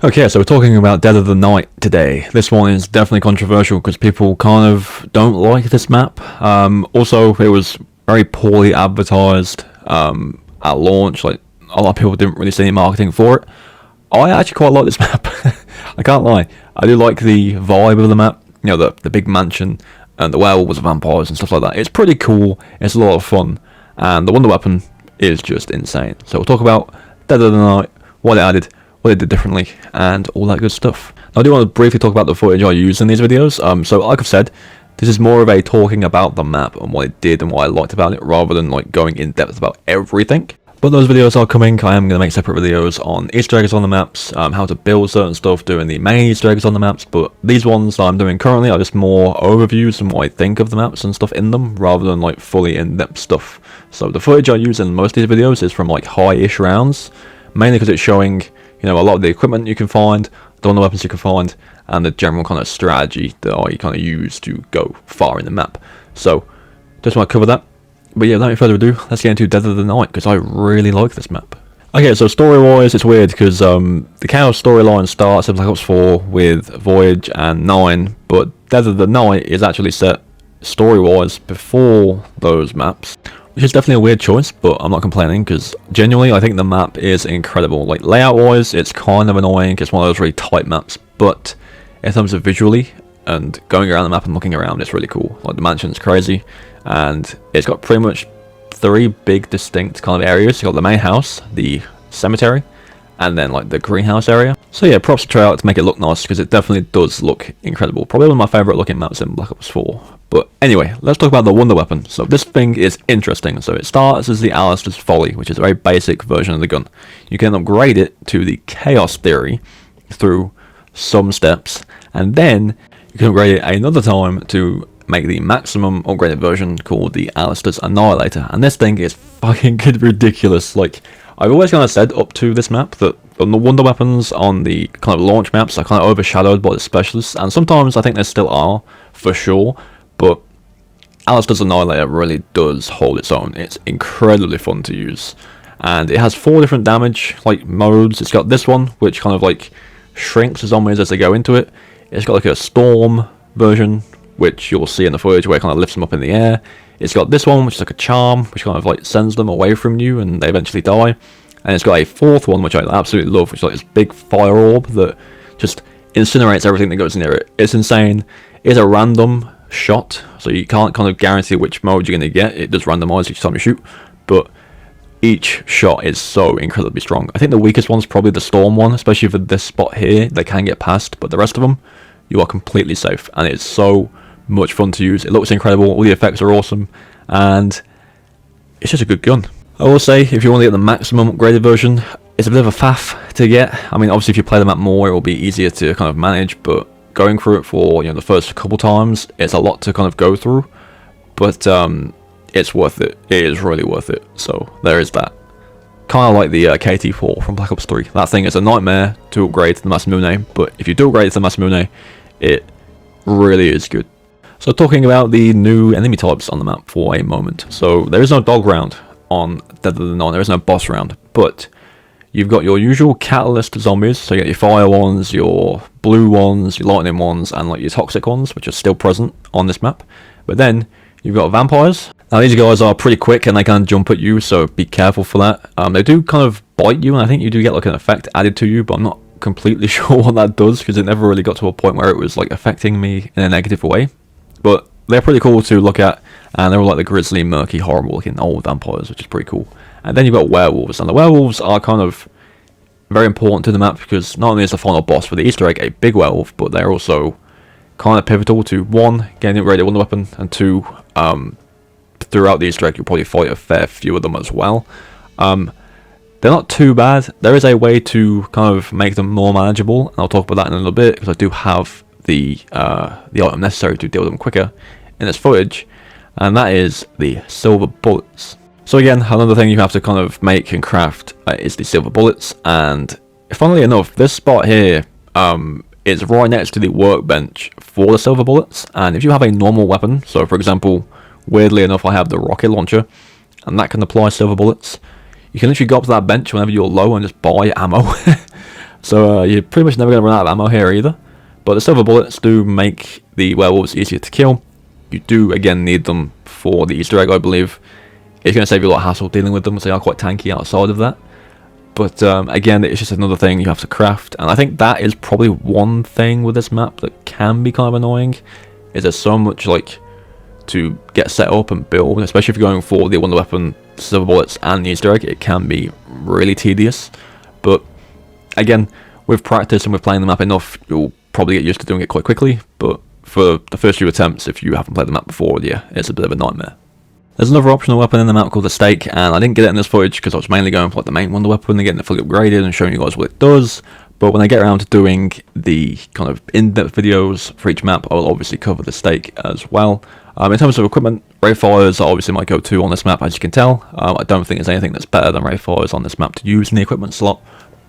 Okay, so we're talking about Dead of the Night today. This one is definitely controversial because people kind of don't like this map. Also, it was very poorly advertised at launch. Like, a lot of people didn't really see any marketing for it. I actually quite like this map. I can't lie. I do like the vibe of the map. You know, the big mansion and the werewolves and vampires and stuff like that. It's pretty cool. It's a lot of fun. And the wonder weapon is just insane. So we'll talk about Dead of the Night, what it added, what it did differently, and all that good stuff. Now, I do want to briefly talk about the footage I use in these videos. So like I've said, this is more of a talking about the map and what it did and what I liked about it, rather than like going in depth about everything. But those videos are coming. I am going to make separate videos on Easter eggs on the maps, how to build certain stuff, doing the main Easter eggs on the maps. But these ones that I'm doing currently are just more overviews and what I think of the maps and stuff in them, rather than like fully in-depth stuff. So the footage I use in most of these videos is from like high-ish rounds, mainly because it's showing, you know, a lot of the equipment you can find, the wonder weapons you can find, and the general kind of strategy that I kind of use to go far in the map. So just want to cover that. But yeah, without any further ado, let's get into Dead of the Night, because I really like this map. Okay, so story-wise, it's weird, because the Chaos storyline starts in Black Ops 4 with Voyage and 9, but Dead of the Night is actually set story-wise before those maps, which is definitely a weird choice, but I'm not complaining, because genuinely, I think the map is incredible. Like, layout-wise, it's kind of annoying, it's one of those really tight maps, but in terms of visually, and going around the map and looking around, it's really cool. Like, the mansion's crazy, and it's got pretty much 3 big distinct kind of areas. You got the main house, the cemetery, and then like the greenhouse area. So yeah, props to Treyarch to make it look nice, because it definitely does look incredible. Probably one of my favourite looking maps in Black Ops 4. But anyway, let's talk about the wonder weapon. So this thing is interesting. So it starts as the Alistair's Folly, which is a very basic version of the gun. You can upgrade it to the Chaos Theory through some steps, and then you can upgrade it another time to make the maximum upgraded version called the Alistair's Annihilator. And this thing is fucking ridiculous. Like, I've always kind of said up to this map that the wonder weapons on the kind of launch maps are kind of overshadowed by the specialists, and sometimes I think there still are, for sure, but Alistair's Annihilator really does hold its own. It's incredibly fun to use, and it has 4 different damage like modes. It's got this one, which kind of like shrinks the zombies as they go into it. It's got like a storm version, which you'll see in the footage, where it kind of lifts them up in the air. It's got this one, which is like a charm, which kind of like sends them away from you and they eventually die. And it's got a 4th one, which I absolutely love, which is like this big fire orb that just incinerates everything that goes near it. It's insane. It's a random shot, so you can't kind of guarantee which mode you're going to get. It does randomize each time you shoot, but each shot is so incredibly strong. I think the weakest one's probably the storm one, especially for this spot here. They can get past, but the rest of them, you are completely safe, and it's so much fun to use. It looks incredible, all the effects are awesome, and it's just a good gun. I will say, if you want to get the maximum upgraded version, it's a bit of a faff to get. I mean, obviously if you play the map more, it will be easier to kind of manage, but going through it for, you know, the first couple times, it's a lot to kind of go through, but it's worth it. It is really worth it, so there is that. Kind of like the KT4 from Black Ops 3. That thing is a nightmare to upgrade to the Masamune, but if you do upgrade to the Masamune, it really is good. So talking about the new enemy types on the map for a moment. So there is no dog round on Dead of the Night, there is no boss round, but you've got your usual catalyst zombies, so you get your fire ones, your blue ones, your lightning ones, and like your toxic ones, which are still present on this map. But then you've got vampires. Now these guys are pretty quick and they can jump at you, so be careful for that. They do kind of bite you, and I think you do get like an effect added to you, but I'm not completely sure what that does, because it never really got to a point where it was like affecting me in a negative way. But they're pretty cool to look at, and they're all like the grisly, murky, horrible looking old vampires, which is pretty cool. And then you've got werewolves, and the werewolves are kind of very important to the map, because not only is the final boss for the Easter egg a big werewolf, but they're also kind of pivotal to 1, getting the upgraded wonder weapon, and 2, throughout the Easter egg you'll probably fight a fair few of them as well. They're not too bad. There is a way to kind of make them more manageable, and I'll talk about that in a little bit, because I do have the item necessary to deal with them quicker in this footage, and that is the silver bullets. So again, another thing you have to kind of make and craft is the silver bullets, and funnily enough, this spot here is right next to the workbench for the silver bullets. And if you have a normal weapon, so for example, weirdly enough I have the rocket launcher, and that can apply silver bullets, you can literally go up to that bench whenever you're low and just buy ammo. So you're pretty much never going to run out of ammo here either. But the silver bullets do make the werewolves easier to kill. You do again need them for the Easter egg, I believe. It's going to save you a lot of hassle dealing with them, so they are quite tanky outside of that. But again, it's just another thing you have to craft, and I think that is probably one thing with this map that can be kind of annoying, is there's so much like to get set up and build, especially if you're going for the wonder weapon, silver bullets, and the Easter egg. It can be really tedious, but again, with practice and with playing the map enough, you'll probably get used to doing it quite quickly. But for the first few attempts, if you haven't played the map before, yeah, it's a bit of a nightmare. There's another optional weapon in the map called the stake, and I didn't get it in this footage because I was mainly going for like the main wonder weapon and getting it fully upgraded and showing you guys what it does. But when I get around to doing the kind of in-depth videos for each map, I will obviously cover the stake as well. In terms of equipment, Ray Fires are obviously my go-to on this map, as you can tell. I don't think there's anything that's better than Ray Fires on this map to use in the equipment slot.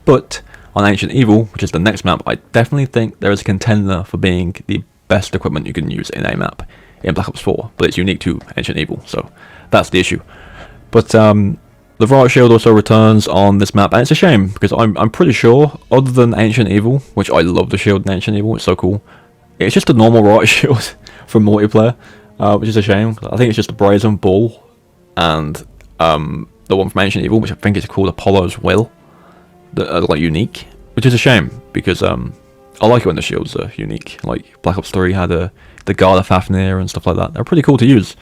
But on Ancient Evil, which is the next map, I definitely think there is a contender for being the best equipment you can use in a map in Black Ops 4, but it's unique to Ancient Evil, so that's the issue. But the Riot Shield also returns on this map, and it's a shame, because I'm pretty sure, other than Ancient Evil, which I love the shield in Ancient Evil, it's so cool, it's just a normal Riot Shield from multiplayer, which is a shame. I think it's just a Brazen Bull, and the one from Ancient Evil, which I think is called Apollo's Will, that are like unique, which is a shame, because I like it when the shields are unique. Like Black Ops 3 had the Guard of Fafnir and stuff like that. They're pretty cool to use,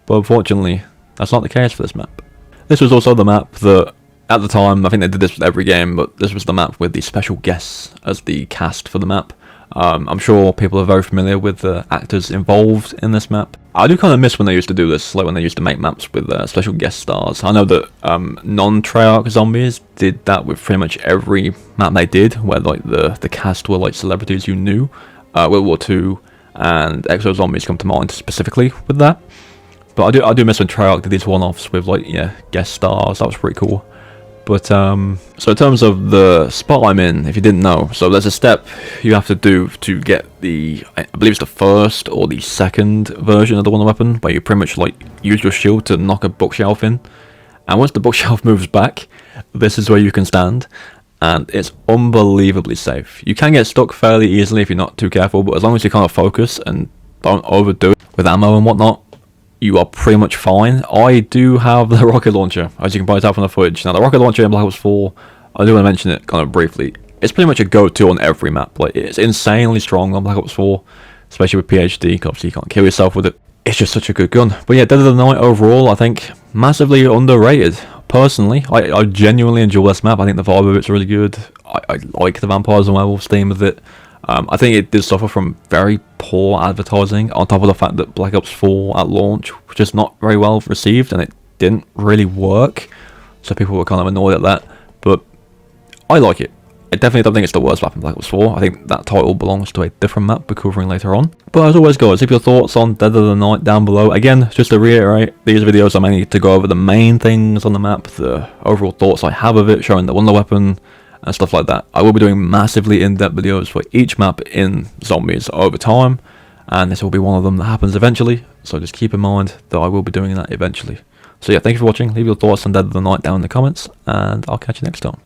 but unfortunately, that's not the case for this map. This was also the map that, at the time, I think they did this with every game, but this was the map with the special guests as the cast for the map. I'm sure people are very familiar with the actors involved in this map. I do kind of miss when they used to do this, like when they used to make maps with special guest stars. I know that non-Treyarch zombies did that with pretty much every map they did, where like the cast were like celebrities you knew. World War II and Exo Zombies come to mind specifically with that. But I do miss when Treyarch did these one-offs with like, yeah, guest stars. That was pretty cool. But so in terms of the spot I'm in, if you didn't know, so there's a step you have to do to get the, I believe it's the first or the second version of the wonder weapon, where you pretty much like use your shield to knock a bookshelf in, and once the bookshelf moves back, this is where you can stand, and it's unbelievably safe. You can get stuck fairly easily if you're not too careful, but as long as you kind of focus and don't overdo it with ammo and whatnot, you are pretty much fine. I do have the rocket launcher, as you can probably tell from the footage. Now, the rocket launcher in Black Ops 4, I do want to mention it kind of briefly. It's pretty much a go-to on every map. Like, it's insanely strong on Black Ops 4, especially with PhD, because obviously you can't kill yourself with it. It's just such a good gun. But yeah, Dead of the Night overall, I think, massively underrated. Personally, I genuinely enjoy this map. I think the vibe of it's really good. I like the Vampires and Werewolves theme with it. I think it did suffer from very poor advertising, on top of the fact that Black Ops 4 at launch was just not very well received, and it didn't really work, so people were kind of annoyed at that. But I like it. I definitely don't think it's the worst map in Black Ops 4. I think that title belongs to a different map we're covering later on. But as always, guys, leave your thoughts on Dead of the Night down below. Again, just to reiterate, these videos are mainly to go over the main things on the map, the overall thoughts I have of it, showing the wonder weapon, and stuff like that. I will be doing massively in-depth videos for each map in Zombies over time, and this will be one of them that happens eventually, so just keep in mind that I will be doing that eventually. So yeah, thank you for watching. Leave your thoughts on Dead of the Night down in the comments, and I'll catch you next time.